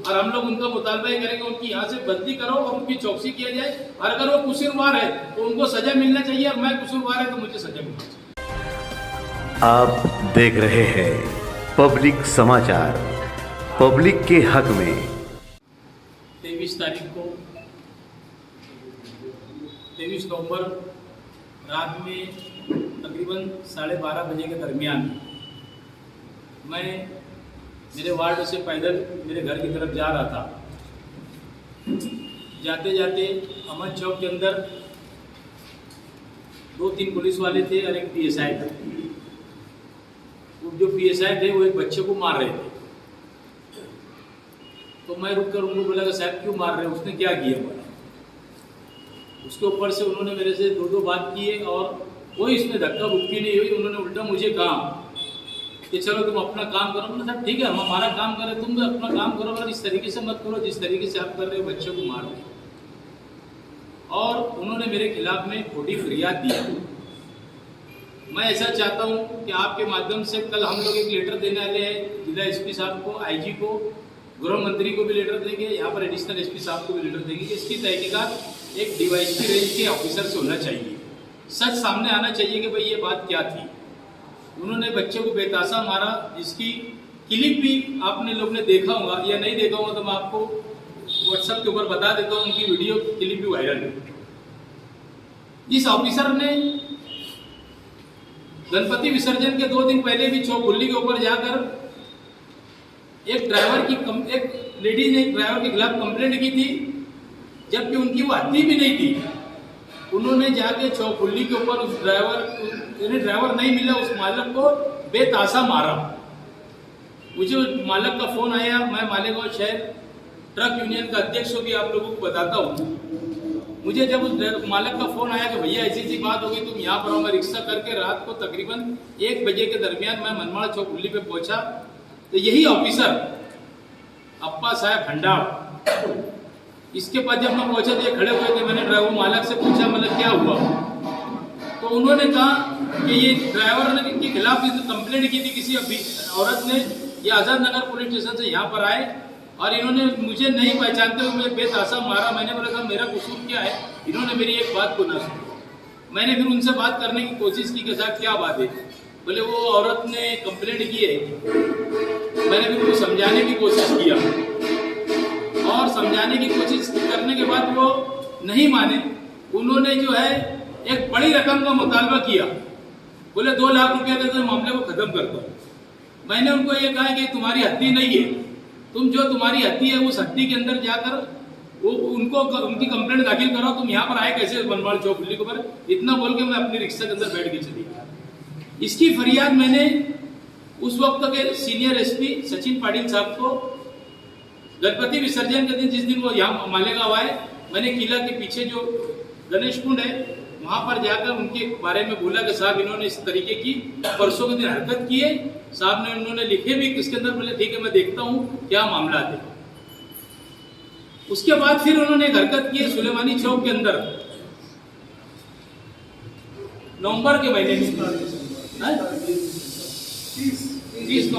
और हम लोग उनका मुतालबा ये करेंगे उनकी यहाँ से बदली करो और उनकी चौकसी किया जाए, और अगर वो कसूरवार है तो उनको सजा मिलना चाहिए, और मैं कसूरवार है तो मुझे सजा मिलनी चाहिए। आप देख रहे हैं पब्लिक समाचार, पब्लिक के हक में। 23 तारीख को 23 नवंबर रात में तकरीबन 12:30 बजे के दरमियान मैं मेरे वार्ड से पैदल मेरे घर की तरफ जा रहा था। जाते जाते अमन चौक के अंदर 2-3 पुलिस वाले थे और एक पीएसआई था। जो पीएसआई थे वो एक बच्चे को मार रहे थे, तो मैं रुक कर उनको बोला कि साहब क्यों मार रहे हैं, उसने क्या किया बोला। उसके ऊपर से उन्होंने मेरे से 2 बात किए और कोई इसमें धक्का मुक्की नहीं हुई। उन्होंने उल्टा मुझे कहा कि चलो तुम अपना काम करो। मैंने कहा ठीक है, हम हमारा काम करें, तुम भी अपना काम करो, और इस तरीके से मत करो जिस तरीके से आप कर रहे हो, बच्चे को मार रहे हो। और उन्होंने मेरे खिलाफ में खोटी फरियाद दिया। मैं ऐसा चाहता हूँ कि आपके माध्यम से कल हम लोग एक लेटर देने वाले हैं जिला एसपी साहब को, आईजी को, गृह मंत्री को भी लेटर देंगे, यहाँ पर एडिशनल एसपी साहब को भी लेटर देंगे कि इसकी तहकीकात एक डीवाईएसपी रेंज के ऑफिसर से होना चाहिए। सच सामने आना चाहिए कि भाई ये बात क्या थी। उन्होंने बच्चे को बेतासा मारा, जिसकी क्लिप भी आपने लोग ने देखा होगा या नहीं देखा होगा तो मैं आपको व्हाट्सएप के ऊपर बता देता हूँ, उनकी वीडियो क्लिप भी वायरल है। इस ऑफिसर ने गणपति विसर्जन के 2 दिन पहले भी चौखुल्ली के ऊपर जाकर एक लेडीज ने एक ड्राइवर के खिलाफ कंप्लेंट की थी, जबकि उनकी वो हत्या भी नहीं थी। उन्होंने जाके चौखुल्ली के ऊपर उस ड्राइवर नहीं मिला, उस मालक को बेतासा मारा। मुझे मालक का फोन आया, मैं मालेगांव शहर ट्रक यूनियन का अध्यक्ष भी आप लोगों को बताता हूँ। मुझे जब उस मालक का फोन आया कि भैया ऐसी बात हो गई, तुम यहाँ पर आओ, मैं रिक्शा करके रात को तकरीबन 1 बजे के दरमियान मैं मनमाड़ चौखुल्ली पे पहुंचा, तो यही ऑफिसर अप्पा साहब भंडार, इसके पास जब मैं पहुंचा तो ये खड़े हुए थे। मैंने ड्राइवर मालक से पूछा मतलब क्या हुआ, तो उन्होंने कहा कि ये ड्राइवर ने के खिलाफ कंप्लेंट की थी किसी औरत ने, ये आजाद नगर पुलिस स्टेशन से यहाँ पर आए और इन्होंने मुझे नहीं पहचानते हुए मुझे बेतासा मारा। मैंने बोला मेरा कसूर क्या है, इन्होंने मेरी एक बात को न सुनी। मैंने फिर उनसे बात करने की कोशिश की कि साहब क्या बात है, बोले वो औरत ने कंप्लेंट की है। मैंने फिर उनको समझाने की कोशिश किया और समझाने की कोशिश करने के बाद वो नहीं माने। उन्होंने जो है एक बड़ी रकम का मुतालबा किया, बोले 2 लाख रुपया दे दो, मामले को खत्म कर दो। मैंने उनको ये कहा कि तुम्हारी हत्या नहीं है, तुम जो तुम्हारी हत्या है उस हत्या के अंदर जाकर वो उनकी कंप्लेंट दाखिल करो, तुम यहाँ पर आए कैसे बनवाड़ चौखुल्ली के ऊपर। इतना बोल के मैं अपनी रिक्शा के अंदर बैठ के चली गया। इसकी फरियाद मैंने उस वक्त के सीनियर एसपी सचिन पाटिल साहब को गणपति विसर्जन के दिन, जिस दिन वो यहाँ मालेगांव आए, मैंने किला के पीछे जो गणेश कुंड है वहां पर जाकर उनके बारे में बोला कि साहब इन्होंने इस तरीके की परसों के दिन हरकत की है। साहब ने उन्होंने लिखे भी इसके अंदर, बोले ठीक है मैं देखता हूँ क्या मामला है। उसके बाद फिर उन्होंने एक हरकत की है सुलेमानी चौक के अंदर नवंबर के महीने में 30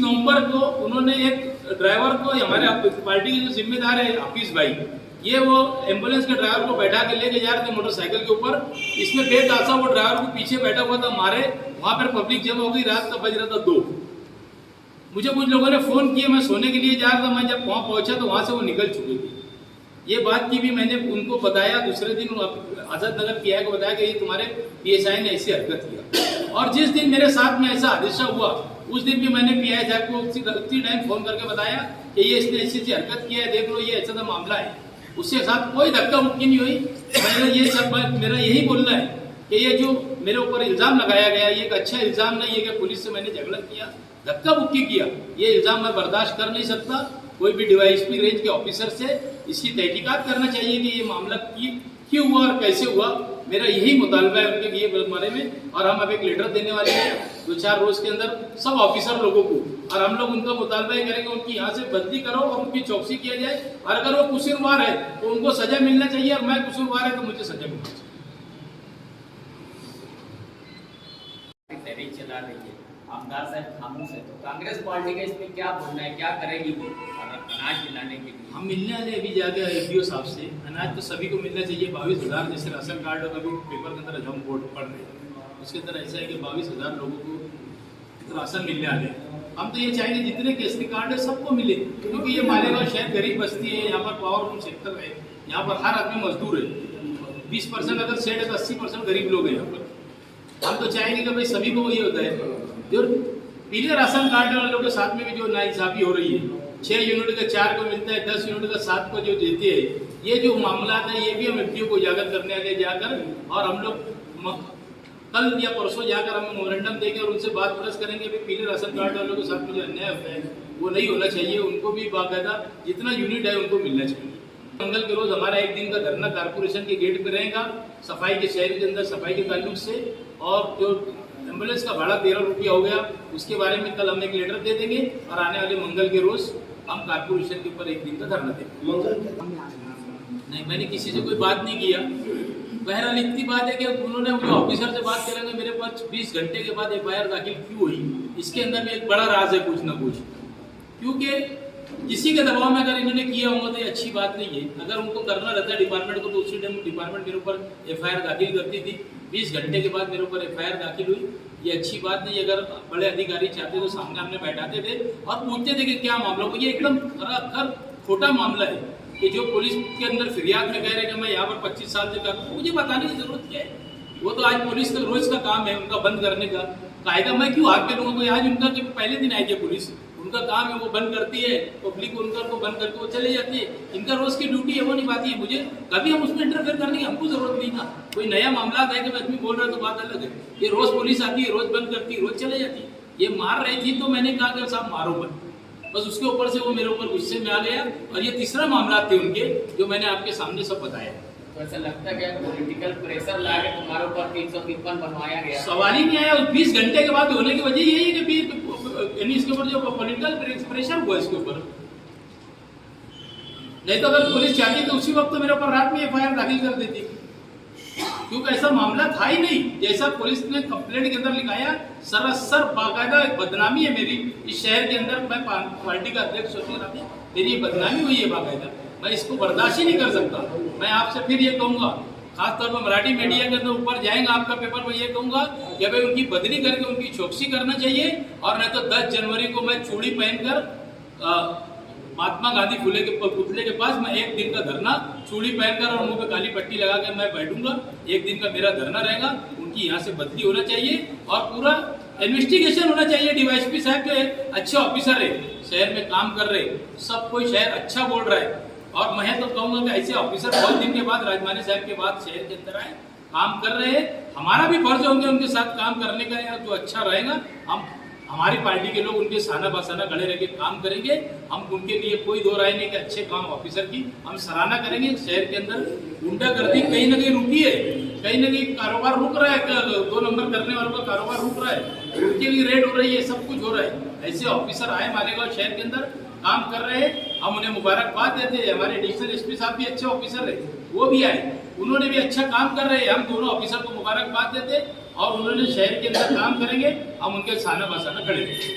नवंबर को उन्होंने एक ड्राइवर को, हमारे पार्टी के जो जिम्मेदार है हाफिज भाई, ये वो एम्बुलेंस के ड्राइवर को बैठा के लेके जा रहे थे मोटरसाइकिल के ऊपर। इसमें बेतासा वो ड्राइवर को पीछे बैठा हुआ था, मारे। वहां पर पब्लिक जमा हो गई, रात का बज रहा था 2। मुझे कुछ लोगों ने फोन किया, मैं सोने के लिए जा रहा था। मैं जब वहां पहुंचा तो वहां से वो निकल चुकी थी। ये बात की भी मैंने उनको बताया, दूसरे दिन आजाद नगर पीआई को बताया कि ये तुम्हारे पीएसआई ने ऐसी हरकत किया। और जिस दिन मेरे साथ में ऐसा हादसा हुआ उस दिन भी मैंने पीआई साहब को उसी टाइम फोन करके बताया कि ये इसने ऐसी हरकत किया है, देख लो ये ऐसा मामला है। उसके साथ कोई धक्का मुक्की नहीं हुई। मेरा यही बोलना है कि ये जो मेरे ऊपर इल्जाम लगाया गया ये एक अच्छा इल्जाम नहीं है कि पुलिस से मैंने झगड़ा किया, धक्का मुक्की किया। ये इल्जाम मैं बर्दाश्त कर नहीं सकता। कोई भी डीवाईएसपी रेंज के ऑफिसर से इसकी तहकीकात करना चाहिए कि ये मामला क्यों हुआ और कैसे हुआ। मेरा यही मुतालबा है उनके ये बारे में। और हम अब एक लेटर देने वाले हैं 2-4 रोज के अंदर सब ऑफिसर लोगों को, और हम लोग उनका मुतालबा ये करेंगे उनकी यहाँ से बदली करो और उनकी चौकसी किया जाए। और अगर वो कसूरवार है तो उनको सजा मिलना चाहिए, और मैं कसूरवार है तो मुझे सजा मिलनी चाहिए। चला रही है आमदार साहब खामोश है तो कांग्रेस पार्टी का इसमें क्या बोलना है, क्या करेगी वो अनाज दिलाने के लिए? हम मिलने वाले अभी जाके एफडीओ साहब से, अनाज तो सभी को मिलना चाहिए। 22,000 जैसे राशन कार्ड का भी पेपर के अंदर हम बोर्ड पढ़ रहे हैं, उसके अंदर ऐसा है कि 22,000 लोगों को राशन मिलने वाले हैं। हम तो ये चाहेंगे जितने केसरी कार्ड है सबको मिले, क्योंकि ये मालेगांव शहर गरीब बस्ती है, यहाँ पर पावरफुल सेक्टर है, यहाँ पर हर आदमी मजदूर है। 20% अगर सेट है तो 80% गरीब लोग हैं यहाँ पर। हम तो चाहेंगे कि भाई सभी को ये होता है। जो पीले राशन कार्ड वालों के साथ में भी जो नाइंसाफी हो रही है, 6 यूनिट का 4 को मिलता है, 10 यूनिट का 7 को जो देते हैं, ये जो मामला है ये भी हम एफडीओ को उजागर करने वाले जाकर, और हम लोग कल या परसों जाकर हम मेमोरेंडम देंगे और उनसे बात प्रेस करेंगे कि पीले राशन कार्ड वालों के साथ में जो अन्याय होता है वो नहीं होना चाहिए, उनको भी बाकायदा जितना यूनिट है उनको मिलना चाहिए। मंगल के रोज हमारा 1 दिन का धरना कारपोरेशन के गेट पे रहेगा, सफाई के शहर के अंदर सफाई के ताल्लुक से। और जो एम्बुलेंस का भाड़ा 13 रुपया हो गया, उसके बारे में कल हम एक लेटर दे देंगे और आने वाले मंगल के रोज हम कारपोरेशन के ऊपर 1 दिन का धरना देंगे। नहीं, मैंने किसी से कोई बात नहीं किया। बहरहाल इतनी बात है कि उन्होंने मुझे ऑफिसर से बात करेंगे, मेरे पास 20 घंटे के बाद एफआईआर दाखिल क्यों हुई, इसके अंदर में एक बड़ा राज है कुछ ना कुछ। क्योंकि किसी के दबाव में अगर इन्होंने किया होगा तो ये अच्छी बात नहीं है। अगर उनको करना रहता डिपार्टमेंट को तो उसी टाइम डिपार्टमेंट मेरे ऊपर एफआईआर दाखिल करती थी। 20 घंटे के बाद मेरे ऊपर एफआईआर दाखिल हुई, ये अच्छी बात नहीं। अगर बड़े अधिकारी चाहते तो सामने हमने बैठाते थे और पूछते थे कि क्या मामला हो। ये एकदम खरा खोटा मामला है कि जो पुलिस के अंदर फिरियाद में कह रहे हैं कि मैं यहाँ पर 25 साल से कर, मुझे बताने की जरूरत क्या है? वो तो आज पुलिस का रोज का काम है उनका बंद करने का। कायदा मैं क्यों हाथ पे लूंगा? आज उनका जब पहले दिन आई थी पुलिस, उनका काम है वो बंद करती है, पब्लिक उनका को बंद करके वो चले जाती है। इनका रोज की ड्यूटी है, वो निभाती है। मुझे कभी हम उसमें इंटरफेयर करने की हमको जरूरत नहीं था। कोई नया मामला है कि आदमी बोल रहा है तो बात अलग है। ये रोज पुलिस आती है, रोज बंद करती है, रोज चले जाती है। ये मार रही थी तो मैंने कहा कि साहब मारो मत, बस उसके ऊपर से वो मेरे ऊपर गुस्से में आ गया। और ये तीसरा मामला थे उनके जो मैंने आपके सामने सब बताया। तो ऐसा लगता है कि पॉलिटिकल प्रेशर ला के तुम्हारे ऊपर 353 बनवाया गया? सवाल ही नहीं आया। 20 घंटे के बाद होने की वजह यही है कि इसके ऊपर जो पॉलिटिकल प्रेशर हुआ इसके ऊपर। नहीं तो अगर पुलिस चाहती तो उसी वक्त मेरे ऊपर रात में एफआईआर दाखिल कर देती, क्योंकि ऐसा मामला था ही नहीं जैसा पुलिस ने कंप्लेंट के अंदर लिखाया। सरासर बाकायदा बदनामी है मेरी इस शहर के अंदर। मैं पार्टी का अध्यक्ष होते हुए मेरी ये बदनामी हुई है बाकायदा। मैं इसको बर्दाश्त ही नहीं कर सकता। मैं आपसे फिर ये कहूंगा, खासतौर पर मराठी मीडिया के अंदर ऊपर जाएगा आपका पेपर, मैं ये कहूंगा कि भाई उनकी बदली करके उनकी चौकसी करना चाहिए। और नहीं तो 10 जनवरी को मैं चूड़ी पहनकर महात्मा गांधी फुले के पुतले के पास मैं 1 दिन का धरना चूड़ी पहनकर और मुंह पे काली पट्टी लगा के मैं बैठूंगा। 1 दिन का मेरा धरना रहेगा। उनकी यहाँ से बदली होना चाहिए और पूरा इन्वेस्टिगेशन होना चाहिए। डीवाईएसपी साहब जो है अच्छे ऑफिसर है, शहर में काम कर रहे, सब कोई शहर अच्छा बोल रहा है। और मैं तो कहूंगा कि ऐसे ऑफिसर बहुत दिन के बाद राजमानी साहब के बाद शहर के अंदर आए, काम कर रहे हैं। हमारा भी फर्ज होंगे उनके साथ काम करने का, या जो अच्छा रहेगा हम हमारी पार्टी के लोग उनके साना बासाना खड़े रह के काम करेंगे। हम उनके लिए कोई दो राय नहीं कि अच्छे काम ऑफिसर की हम सराहना करेंगे। शहर के अंदर गुंडागर्दी कहीं ना कहीं रुकी है, कहीं ना कहीं कारोबार रुक रहा है, 2 नंबर करने वालों का कारोबार रुक रहा है, उनके लिए रेड हो रही है, सब कुछ हो रहा है। ऐसे ऑफिसर आए मालेगांव शहर के अंदर काम कर रहे हैं, हम उन्हें मुबारकबाद देते हैं। हमारे एडिशनल एसपी साहब भी अच्छे ऑफिसर है, वो भी आए, उन्होंने भी अच्छा काम कर रहे हैं। हम दोनों ऑफिसर को मुबारकबाद देते और उन्होंने शहर के अंदर काम करेंगे, हम उनके साना बासाना खड़े रहेंगे।